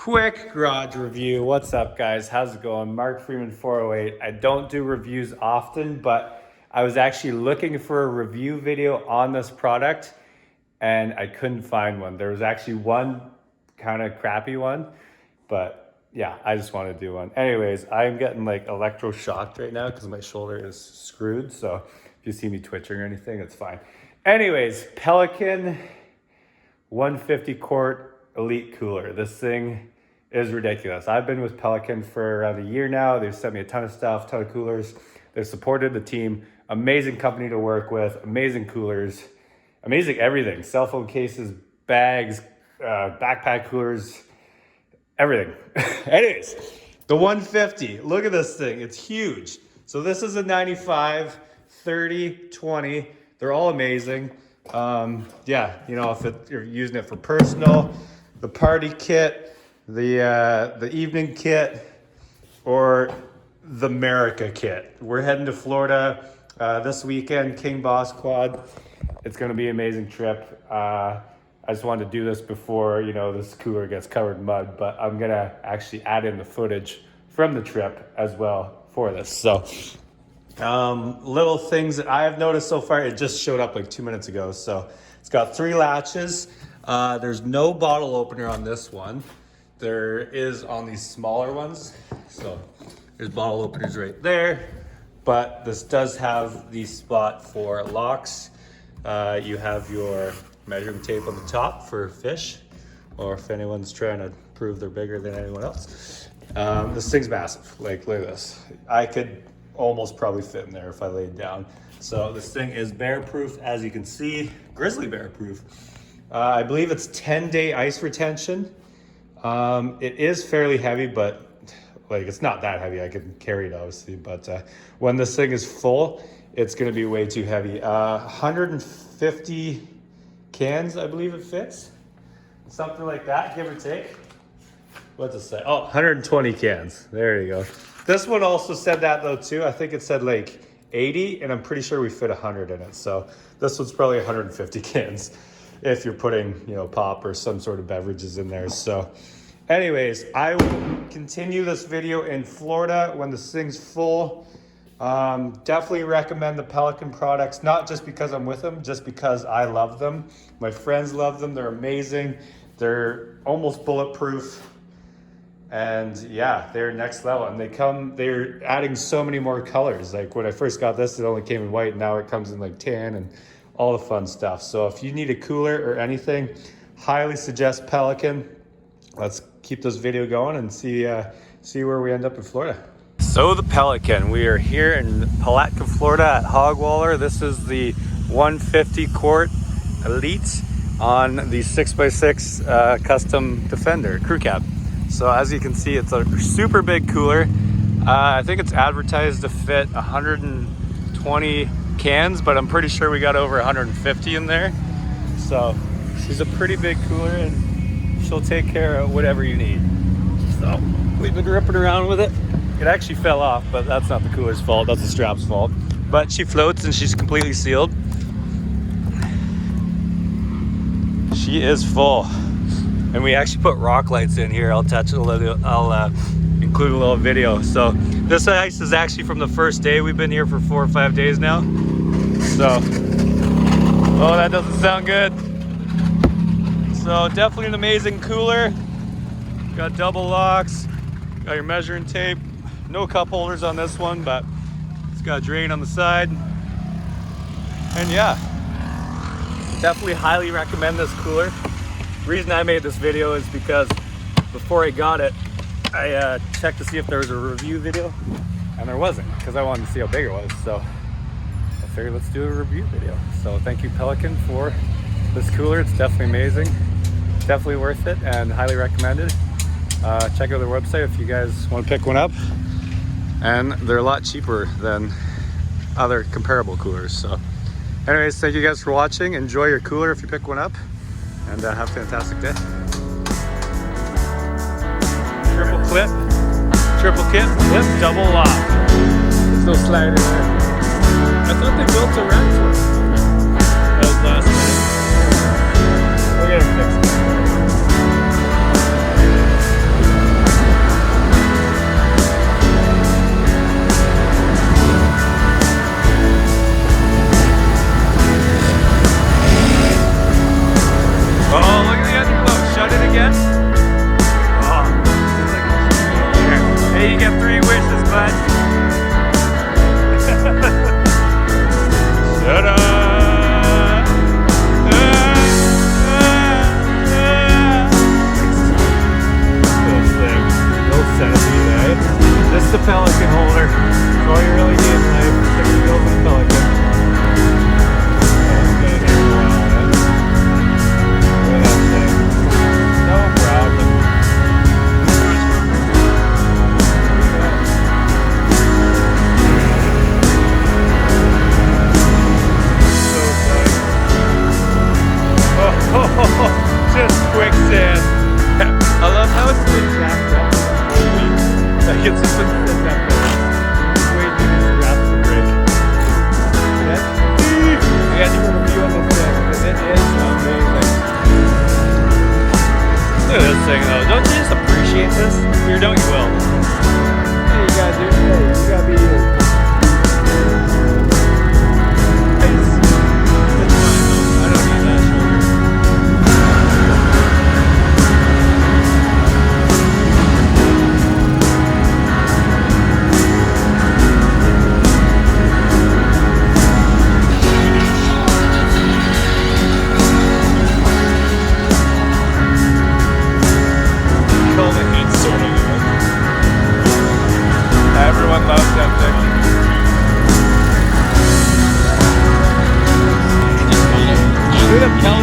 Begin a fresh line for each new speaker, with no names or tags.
Quick garage review. What's up, guys? How's it going? Mark Freeman 408. I don't do reviews often, but I was actually looking for a review video on this product and I couldn't find one. There was actually one kind of crappy one, but yeah, I just want to do one. Anyways, I'm getting like electroshocked right now because my shoulder is screwed. So if you see me twitching or anything, it's fine. Anyways, Pelican 150 quart elite cooler. This thing is ridiculous. I've been with Pelican for around a year now. They've sent me a ton of stuff, ton of coolers. They've supported the team. Amazing company to work with, amazing coolers, amazing everything. Cell phone cases, bags, backpack coolers, everything. Anyways, the 150, look at this thing, it's huge. So this is a 95, 30, 20. They're all amazing. Yeah, you know, if you're using it for personal, the party kit, the evening kit, or the America kit. We're heading to Florida this weekend, King Boss Quad. It's gonna be an amazing trip. I just wanted to do this before, you know, this cooler gets covered in mud, but I'm gonna actually add in the footage from the trip as well for this. So, little things that I have noticed so far, it just showed up like 2 minutes ago. So it's got 3 latches. There's no bottle opener on this one. There is on these smaller ones. So there's bottle openers right there, but this does have the spot for locks. You have your measuring tape on the top for fish, or if anyone's trying to prove they're bigger than anyone else. This thing's massive. Like, look at this. I could almost probably fit in there if I laid down. So this thing is bear proof, as you can see, grizzly bear proof. I believe it's 10-day ice retention. It is fairly heavy, but like it's not that heavy. I can carry it obviously, but when this thing is full, it's gonna be way too heavy. 150 cans, I believe it fits. Something like that, give or take. What's it say? Oh, 120 cans. There you go. This one also said that though too. I think it said like 80, and I'm pretty sure we fit 100 in it. So this one's probably 150 cans if you're putting, you know, pop or some sort of beverages in there. So anyways, I will continue this video in Florida when this thing's full. Definitely recommend the Pelican products, not just because I'm with them, just because I love them. My friends love them. They're amazing. They're almost bulletproof. And yeah, they're next level. And they're adding so many more colors. Like when I first got this, it only came in white. Now it comes in like tan and all the fun stuff. So if you need a cooler or anything, highly suggest Pelican. Let's keep this video going and see where we end up in Florida. So the Pelican, we are here in Pelican, Florida at Hogwaller. This is the 150 quart Elite on the 6x6 custom Defender crew cab. So as you can see, it's a super big cooler. I think it's advertised to fit 120 cans, but I'm pretty sure we got over 150 in there. So she's a pretty big cooler and she'll take care of whatever you need. So we've been ripping around with it. It actually fell off, but that's not the cooler's fault, that's the strap's fault. But she floats and she's completely sealed. She is full. And we actually put rock lights in here. I'll include a little video. So this ice is actually from the first day. We've been here for 4 or 5 days now. So, oh, that doesn't sound good. So definitely an amazing cooler. Got double locks, got your measuring tape. No cup holders on this one, but it's got a drain on the side. And yeah, definitely highly recommend this cooler. The reason I made this video is because before I got it, I checked to see if there was a review video, and there wasn't, because I wanted to see how big it was. So I figured let's do a review video. So thank you, Pelican, for this cooler. It's definitely amazing, definitely worth it, and highly recommended. Check out their website if you guys want to pick one up, and they're a lot cheaper than other comparable coolers. So anyways, thank you guys for watching. Enjoy your cooler if you pick one up, and have a fantastic day. Triple clip, double lock. There's no slide in there. I thought they built a rack for it. That was last minute. We'll get it fixed. or don't you, Will?
Hey, you gotta do. Hey, you gotta be you. Everyone loves that thing. Who the Pelican?